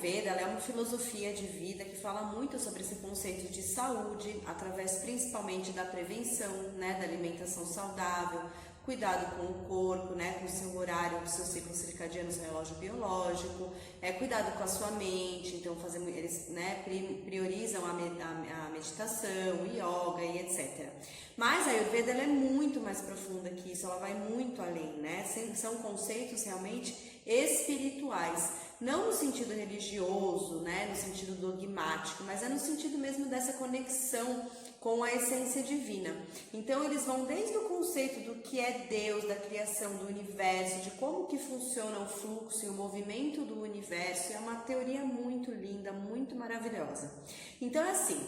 Ayurveda, ela é uma filosofia de vida que fala muito sobre esse conceito de saúde, através principalmente da prevenção, né, da alimentação saudável, cuidado com o corpo, né, com o seu horário, com o seu ciclo circadiano, seu relógio biológico, cuidado com a sua mente. Então eles, né, priorizam a meditação, o yoga e etc. Mas a Ayurveda, ela é muito mais profunda que isso, ela vai muito além, né? São conceitos realmente espirituais, não no sentido religioso, né, no sentido dogmático, mas é no sentido mesmo dessa conexão com a essência divina. Então eles vão desde o conceito do que é Deus, da criação do universo, de como que funciona o fluxo e o movimento do universo. É uma teoria muito linda, muito maravilhosa. Então é assim,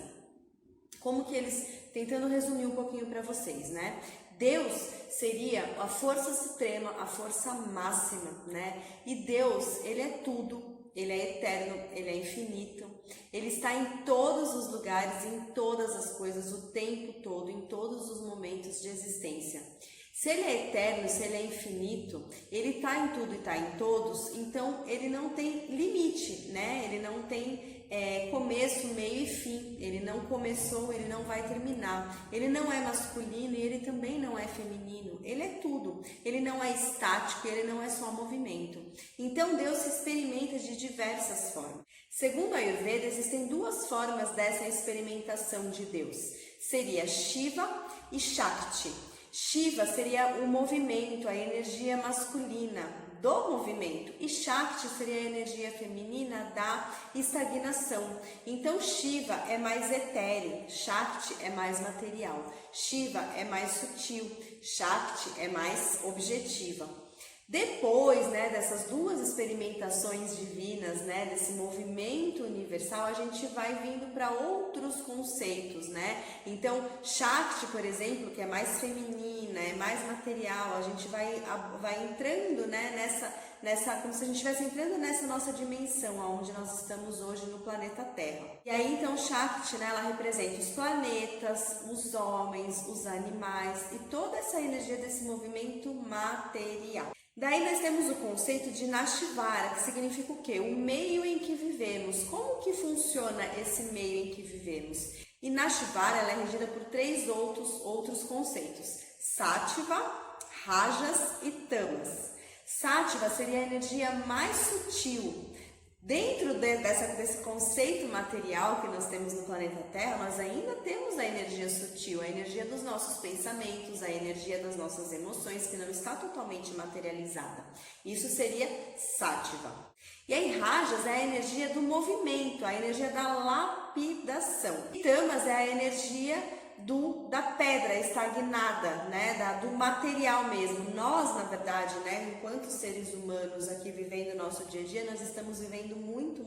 como que eles, tentando resumir um pouquinho para vocês, né? Deus seria a força suprema, a força máxima, né? E Deus, ele é tudo, ele é eterno, ele é infinito, ele está em todos os lugares, em todas as coisas, o tempo todo, em todos os momentos de existência. Se ele é eterno, se ele é infinito, ele está em tudo e está em todos, então ele não tem limite, né? Ele não tem começo, meio e fim. Ele não começou, ele não vai terminar. Ele não é masculino e ele também não é feminino. Ele é tudo. Ele não é estático, ele não é só movimento. Então Deus se experimenta de diversas formas. Segundo a Ayurveda, existem duas formas dessa experimentação de Deus. Seria Shiva e Shakti. Shiva seria o movimento, a energia masculina do movimento, e Shakti seria a energia feminina da estagnação. Então Shiva é mais etéreo, Shakti é mais material. Shiva é mais sutil, Shakti é mais objetiva. Depois, né, dessas duas experimentações divinas, né, desse movimento universal, a gente vai vindo para outros conceitos, né? Então, Shakti, por exemplo, que é mais feminina, é mais material, a gente vai entrando, né, nessa, como se a gente estivesse entrando nessa nossa dimensão, onde nós estamos hoje no planeta Terra. E aí, então, Shakti, né, ela representa os planetas, os homens, os animais e toda essa energia desse movimento material. Daí nós temos o conceito de Nashvara, que significa o quê? O meio em que vivemos. Como que funciona esse meio em que vivemos? E Nashvara, ela é regida por três outros conceitos: Sattva, Rajas e Tamas. Sattva seria a energia mais sutil. Dentro desse conceito material que nós temos no planeta Terra, nós ainda temos a energia sutil, a energia dos nossos pensamentos, a energia das nossas emoções, que não está totalmente materializada. Isso seria Sattva. E aí Rajas é a energia do movimento, a energia da lapidação. E Tamas é a energia da pedra estagnada, né, do material mesmo. Nós, na verdade, né, enquanto seres humanos aqui vivendo o nosso dia a dia, nós estamos vivendo muito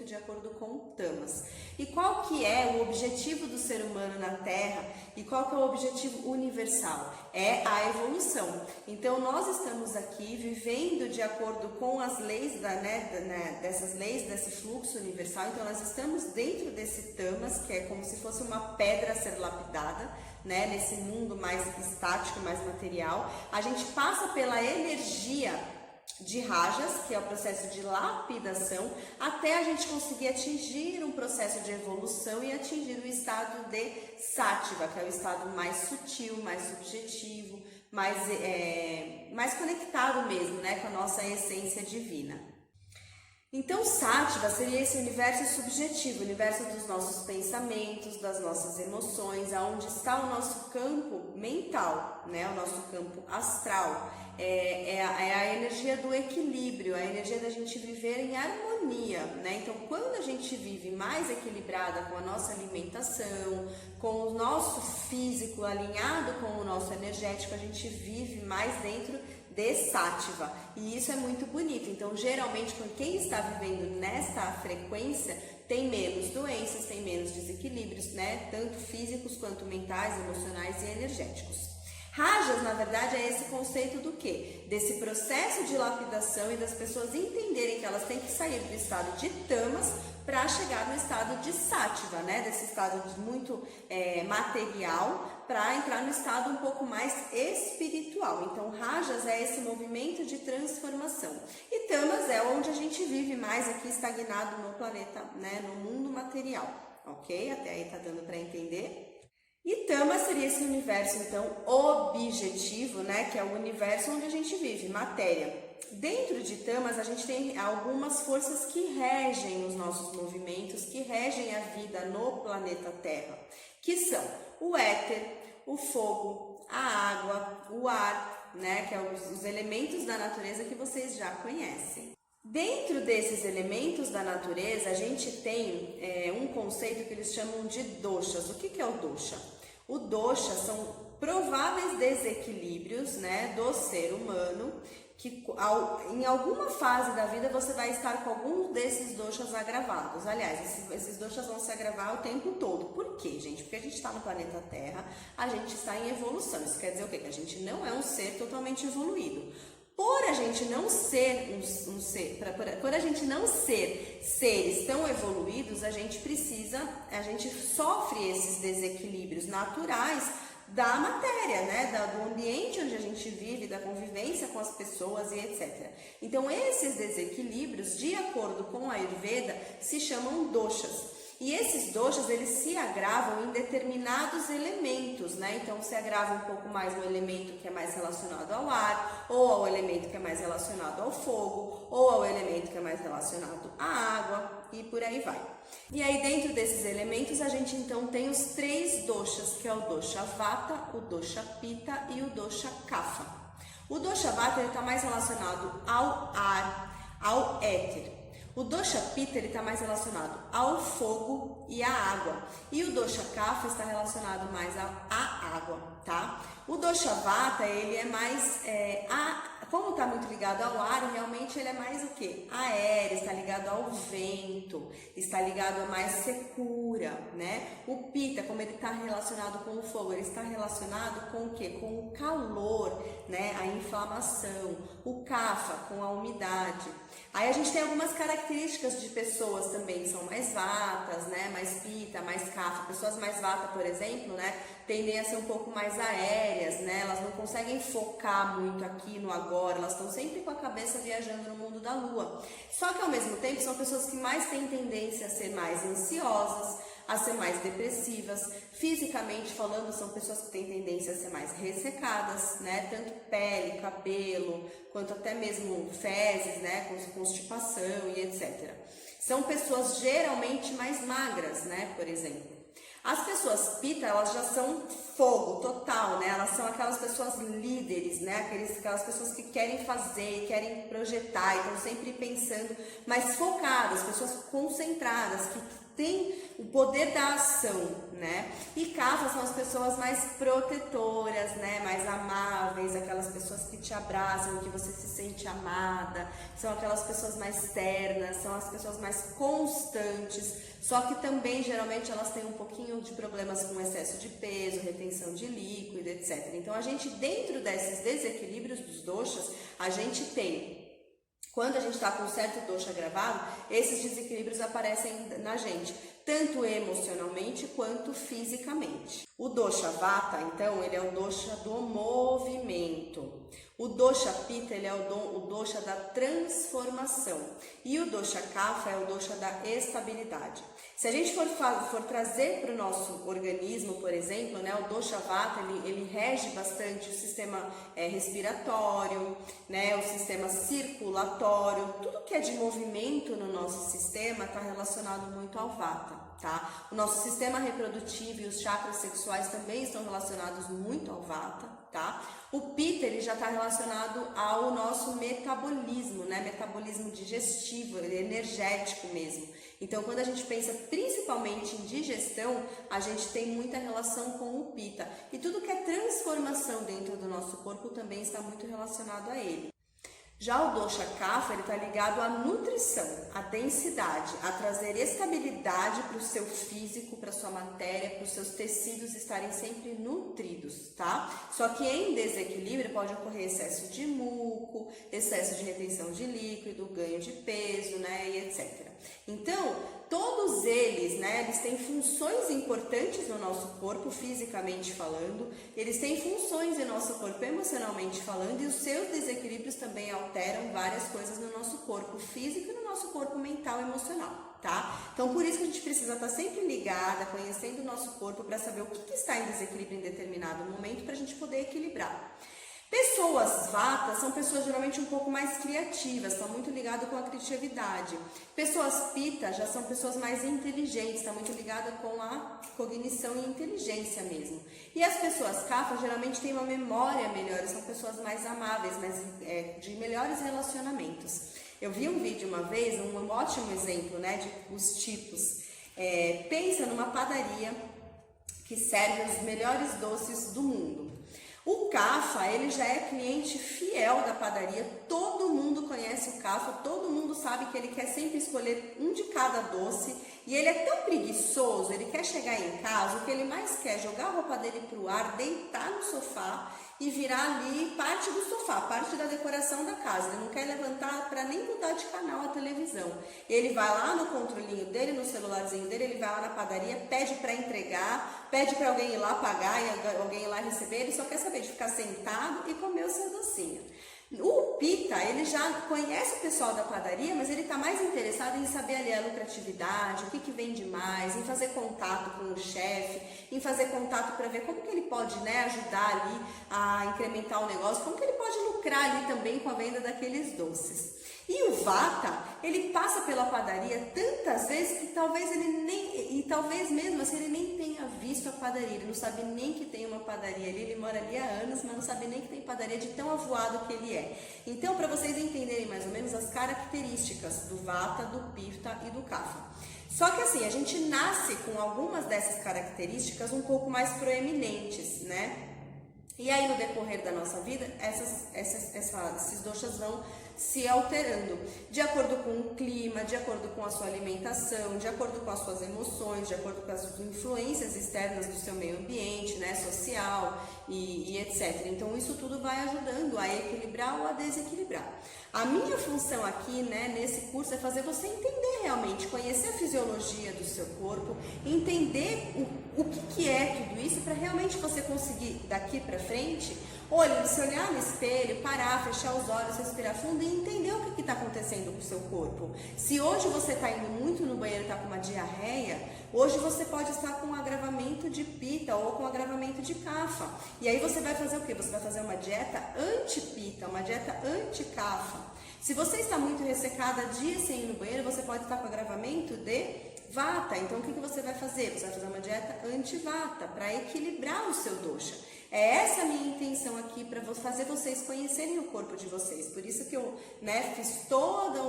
de acordo com o Tamas. E qual que é o objetivo do ser humano na Terra e qual que é o objetivo universal? É a evolução. Então nós estamos aqui vivendo de acordo com as leis dessas leis, desse fluxo universal. Então nós estamos dentro desse Tamas, que é como se fosse uma pedra a ser lapidada, né, nesse mundo mais estático, mais material. A gente passa pela energia de Rajas, que é o processo de lapidação, até a gente conseguir atingir um processo de evolução e atingir o estado de Sattva, que é o estado mais sutil, mais subjetivo, mais conectado mesmo, né, com a nossa essência divina. Então, Sattva seria esse universo subjetivo, o universo dos nossos pensamentos, das nossas emoções, aonde está o nosso campo mental, né? O nosso campo astral. É a energia do equilíbrio, a energia da gente viver em harmonia, né? Então, quando a gente vive mais equilibrada com a nossa alimentação, com o nosso físico alinhado com o nosso energético, a gente vive mais dentro de Sattva, e isso é muito bonito. Então, geralmente, quem está vivendo nesta frequência tem menos doenças, tem menos desequilíbrios, né? Tanto físicos quanto mentais, emocionais e energéticos. Rajas, na verdade, é esse conceito do quê? Desse processo de lapidação e das pessoas entenderem que elas têm que sair do estado de tamas para chegar no estado de sátiva, né? Desse estado muito material para entrar no estado um pouco mais espiritual. Então, Rajas é esse movimento de transformação. E Tamas é onde a gente vive mais aqui estagnado no planeta, né? No mundo material, ok? Até aí tá dando para entender? E Tamas seria esse universo, então, objetivo, né? Que é o universo onde a gente vive, matéria. Dentro de Tamas, a gente tem algumas forças que regem os nossos movimentos, que regem a vida no planeta Terra, que são o éter, o fogo, a água, o ar, né? Que são os elementos da natureza que vocês já conhecem. Dentro desses elementos da natureza, a gente tem um conceito que eles chamam de doshas. O que é o dosha? O dosha são prováveis desequilíbrios, né, do ser humano, que em alguma fase da vida você vai estar com algum desses doshas agravados. Aliás, esses doshas vão se agravar o tempo todo. Por quê, gente? Porque a gente está no planeta Terra, a gente está em evolução. Isso quer dizer o quê? Que a gente não é um ser totalmente evoluído. Por a gente não ser por a gente não ser seres tão evoluídos, a gente sofre esses desequilíbrios naturais da matéria, né? Do ambiente onde a gente vive, da convivência com as pessoas e etc. Então, esses desequilíbrios, de acordo com a Ayurveda, se chamam doshas. E esses doshas, eles se agravam em determinados elementos, né? Então, se agrava um pouco mais no elemento que é mais relacionado ao ar, ou ao elemento que é mais relacionado ao fogo, ou ao elemento que é mais relacionado à água, e por aí vai. E aí, dentro desses elementos, a gente então tem os 3 doshas, que é o dosha Vata, o dosha Pitta e o dosha Kapha. O dosha Vata, ele está mais relacionado ao ar, ao éter. O dosha Pitta está mais relacionado ao fogo e à água. E o dosha Kapha está relacionado mais à água, tá? O dosha Vata, ele é mais... como está muito ligado ao ar, realmente ele é mais o quê? Aéreo, está ligado ao vento, está ligado a mais secura, né? O Pitta, como ele está relacionado com o fogo, ele está relacionado com o quê? Com o calor, né? A inflamação. O Kapha, com a umidade. Aí a gente tem algumas características de pessoas também que são mais vatas, né? Mais Pitta, mais Kapha. Pessoas mais vata, por exemplo, né? Tendem a ser um pouco mais aéreas, né? Elas não conseguem focar muito aqui no agora, elas estão sempre com a cabeça viajando no mundo da lua. Só que ao mesmo tempo são pessoas que mais têm tendência a ser mais ansiosas, a ser mais depressivas. Fisicamente falando, são pessoas que têm tendência a ser mais ressecadas, né? Tanto pele, cabelo, quanto até mesmo fezes, né? Com constipação e etc. São pessoas geralmente mais magras, né? Por exemplo. As pessoas Pitta, elas já são fogo total, né? Elas são aquelas pessoas líderes, né? Aquelas pessoas que querem fazer, querem projetar, e estão sempre pensando, mas focadas, pessoas concentradas, que têm o poder da ação, né? E Kapha são as pessoas mais protetoras, né? Mais amáveis, aquelas pessoas que te abraçam, que você se sente amada, são aquelas pessoas mais ternas, são as pessoas mais constantes, só que também geralmente elas têm um pouquinho de problemas com excesso de peso, retenção de líquido, etc. Então a gente, dentro desses desequilíbrios dos doshas, a gente tem... Quando a gente está com um certo dosha agravado, esses desequilíbrios aparecem na gente, tanto emocionalmente quanto fisicamente. O dosha Vata, então, ele é o dosha do movimento. O dosha Pitta, ele é o dosha da transformação. E o dosha Kapha é o dosha da estabilidade. Se a gente for trazer para o nosso organismo, por exemplo, né, o dosha Vata, ele rege bastante o sistema respiratório, né, o sistema circulatório, tudo que é de movimento no nosso sistema está relacionado muito ao Vata, tá? O nosso sistema reprodutivo e os chakras sexuais também estão relacionados muito ao Vata, tá? O Pitta, ele já está relacionado ao nosso metabolismo, né? Metabolismo digestivo, ele é energético mesmo. Então, quando a gente pensa principalmente em digestão, a gente tem muita relação com o Pitta. E tudo que é transformação dentro do nosso corpo também está muito relacionado a ele. Já o dosha kapha, ele está ligado à nutrição, à densidade, a trazer estabilidade para o seu físico, para a sua matéria, para os seus tecidos estarem sempre nutridos, tá? Só que em desequilíbrio pode ocorrer excesso de muco, excesso de retenção de líquido, ganho de peso, né, e etc. Então, todos eles, né, eles têm funções importantes no nosso corpo, fisicamente falando, eles têm funções em nosso corpo, emocionalmente falando, e os seus desequilíbrios também alteram várias coisas no nosso corpo físico e no nosso corpo mental e emocional, tá? Então, por isso que a gente precisa estar sempre ligada, conhecendo o nosso corpo, para saber o que está em desequilíbrio em determinado momento, para a gente poder equilibrar. Pessoas vata são pessoas geralmente um pouco mais criativas, estão muito ligadas com a criatividade. Pessoas pita já são pessoas mais inteligentes, estão muito ligadas com a cognição e inteligência mesmo. E as pessoas kapha geralmente têm uma memória melhor, são pessoas mais amáveis, de melhores relacionamentos. Eu vi um vídeo uma vez, um ótimo exemplo, né, de os tipos. Pensa numa padaria que serve os melhores doces do mundo. O kapha, ele já é cliente fiel da padaria, todo mundo conhece o kapha, todo mundo sabe que ele quer sempre escolher um de cada doce, e ele é tão preguiçoso, ele quer chegar em casa, o que ele mais quer é jogar a roupa dele pro ar, deitar no sofá e virar ali parte do sofá, parte da decoração da casa. Ele não quer levantar para nem mudar de canal a televisão. Ele vai lá no controlinho dele, no celularzinho dele, ele vai lá na padaria, pede para entregar, pede para alguém ir lá pagar e alguém ir lá receber, ele só quer saber de ficar sentado e comer o seu docinho. O pita, ele já conhece o pessoal da padaria, mas ele está mais interessado em saber ali a lucratividade, o que vende mais, em fazer contato com o chefe, em fazer contato para ver como que ele pode, né, ajudar ali a incrementar o negócio, como que ele pode lucrar ali também com a venda daqueles doces. E o vata, ele passa pela padaria tantas vezes que talvez mesmo assim ele nem tenha visto a padaria, ele não sabe nem que tem uma padaria ali, ele mora ali há anos, mas não sabe nem que tem padaria de tão avoado que ele é. Então, para vocês entenderem mais ou menos as características do vata, do pitta e do kapha. Só que assim, a gente nasce com algumas dessas características um pouco mais proeminentes, né? E aí, no decorrer da nossa vida, esses doshas vão se alterando, de acordo com o clima, de acordo com a sua alimentação, de acordo com as suas emoções, de acordo com as influências externas do seu meio ambiente, né, social e etc. Então, isso tudo vai ajudando a equilibrar ou a desequilibrar. A minha função aqui, né, nesse curso é fazer você entender realmente, conhecer a fisiologia do seu corpo, entender o que é tudo isso, para realmente você conseguir, daqui para frente, se olhar no espelho, parar, fechar os olhos, respirar fundo e entender o que está acontecendo com o seu corpo. Se hoje você está indo muito no banheiro e está com uma diarreia, hoje você pode estar com um agravamento de pita ou com um agravamento de kapha. E aí você vai fazer o quê? Você vai fazer uma dieta anti-pita, uma dieta anti-kapha. Se você está muito ressecada, dias sem ir no banheiro, você pode estar com agravamento de vata. Então, o que você vai fazer? Você vai fazer uma dieta anti-vata para equilibrar o seu dosha. É essa a minha intenção aqui, para fazer vocês conhecerem o corpo de vocês. Por isso que eu, né, fiz toda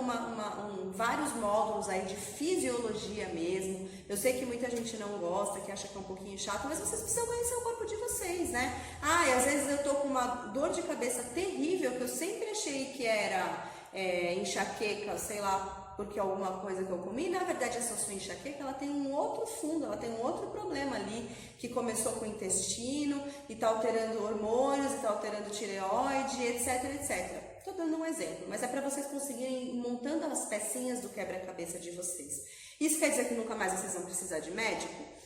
vários módulos aí de fisiologia mesmo. Eu sei que muita gente não gosta, que acha que é um pouquinho chato, mas vocês precisam conhecer o corpo de vocês, né? E às vezes eu tô com uma dor de cabeça terrível, que eu sempre achei que era enxaqueca, sei lá, porque alguma coisa que eu comi, na verdade essa sua enxaqueca, ela tem um outro fundo, ela tem um outro problema ali, que começou com o intestino, e está alterando hormônios, está alterando tireoide, etc, etc. Estou dando um exemplo, mas é para vocês conseguirem ir montando as pecinhas do quebra-cabeça de vocês. Isso quer dizer que nunca mais vocês vão precisar de médico?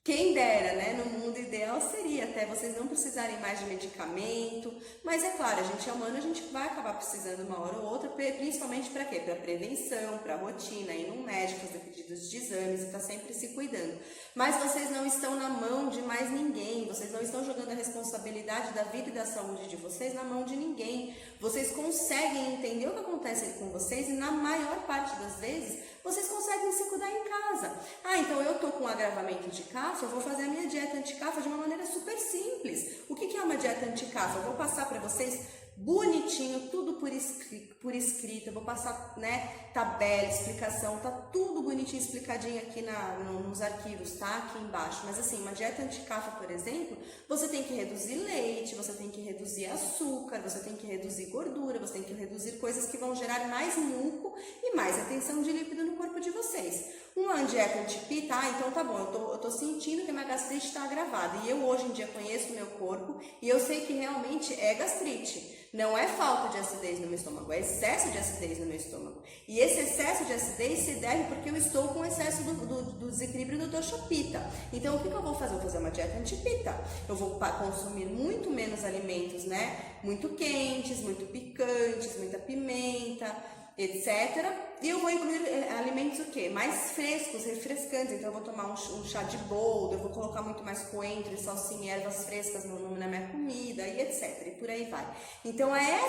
Quem dera, né? No mundo ideal seria até vocês não precisarem mais de medicamento, mas é claro, a gente é humano, a gente vai acabar precisando uma hora ou outra, principalmente para quê? Para prevenção, para rotina, ir num médico, fazer pedidos de exames e estar sempre se cuidando. Mas vocês não estão na mão de mais ninguém, vocês não estão jogando a responsabilidade da vida e da saúde de vocês na mão de ninguém. Vocês conseguem entender o que acontece com vocês e na maior parte das vezes vocês conseguem se cuidar em casa. Então eu tô com um agravamento de kapha, eu vou fazer a minha dieta anti-kapha de uma maneira super simples. O que é uma dieta anti-kapha? Eu vou passar para vocês bonitinho, tudo por escrito. Eu vou passar, né, tabela, explicação, tá tudo bonitinho, explicadinho aqui nos arquivos, tá? Aqui embaixo. Mas assim, uma dieta anti-café, por exemplo, você tem que reduzir leite, você tem que reduzir açúcar, você tem que reduzir gordura, você tem que reduzir coisas que vão gerar mais muco e mais retenção de líquido no corpo de vocês. Uma dieta anti-pita, então tá bom, eu tô sentindo que minha gastrite está agravada. E eu hoje em dia conheço o meu corpo e eu sei que realmente é gastrite. Não é falta de acidez no meu estômago, é excesso de acidez no meu estômago. E esse excesso de acidez se deve porque eu estou com excesso do desequilíbrio do dosha pita. Então, o que eu vou fazer? Eu vou fazer uma dieta anti-pita. Eu vou consumir muito menos alimentos, né? Muito quentes, muito picantes, muita pimenta, etc. E eu vou incluir alimentos o quê? Mais frescos, refrescantes. Então eu vou tomar um chá de boldo, eu vou colocar muito mais coentro, salsinha, ervas frescas na minha comida e etc. E por aí vai. Então é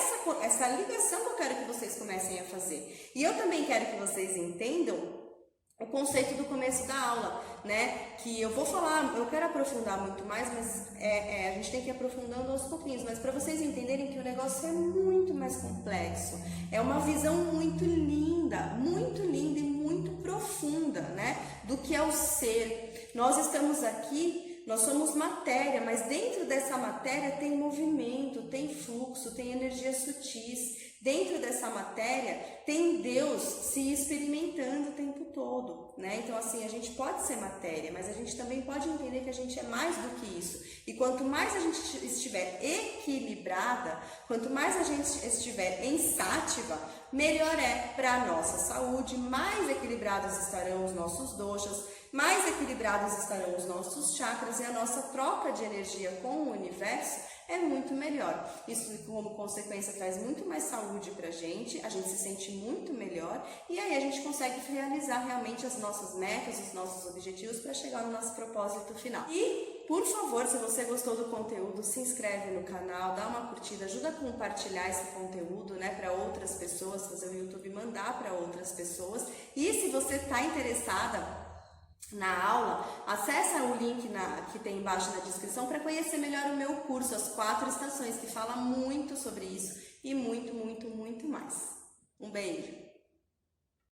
essa ligação que eu quero que vocês comecem a fazer. E eu também quero que vocês entendam o conceito do começo da aula, né? Que eu vou falar, eu quero aprofundar muito mais, mas a gente tem que ir aprofundando aos pouquinhos. Mas para vocês entenderem que o negócio é muito mais complexo, é uma visão muito linda e muito profunda, né? Do que é o ser. Nós estamos aqui, nós somos matéria, mas dentro dessa matéria tem movimento, tem fluxo, tem energias sutis. Dentro dessa matéria tem Deus se experimentando o tempo todo, né? Então assim, a gente pode ser matéria, mas a gente também pode entender que a gente é mais do que isso. E quanto mais a gente estiver equilibrada, quanto mais a gente estiver em sátiva, melhor é para a nossa saúde, mais equilibrados estarão os nossos doshas, mais equilibrados estarão os nossos chakras e a nossa troca de energia com o universo é muito melhor. Isso, como consequência, traz muito mais saúde pra gente, a gente se sente muito melhor e aí a gente consegue realizar realmente as nossas metas, os nossos objetivos para chegar no nosso propósito final. E, por favor, se você gostou do conteúdo, se inscreve no canal, dá uma curtida, ajuda a compartilhar esse conteúdo, né, para outras pessoas, fazer o YouTube mandar para outras pessoas. E se você está interessada na aula, acessa o link que tem embaixo na descrição para conhecer melhor o meu curso, as 4 estações, que fala muito sobre isso e muito mais. Um beijo!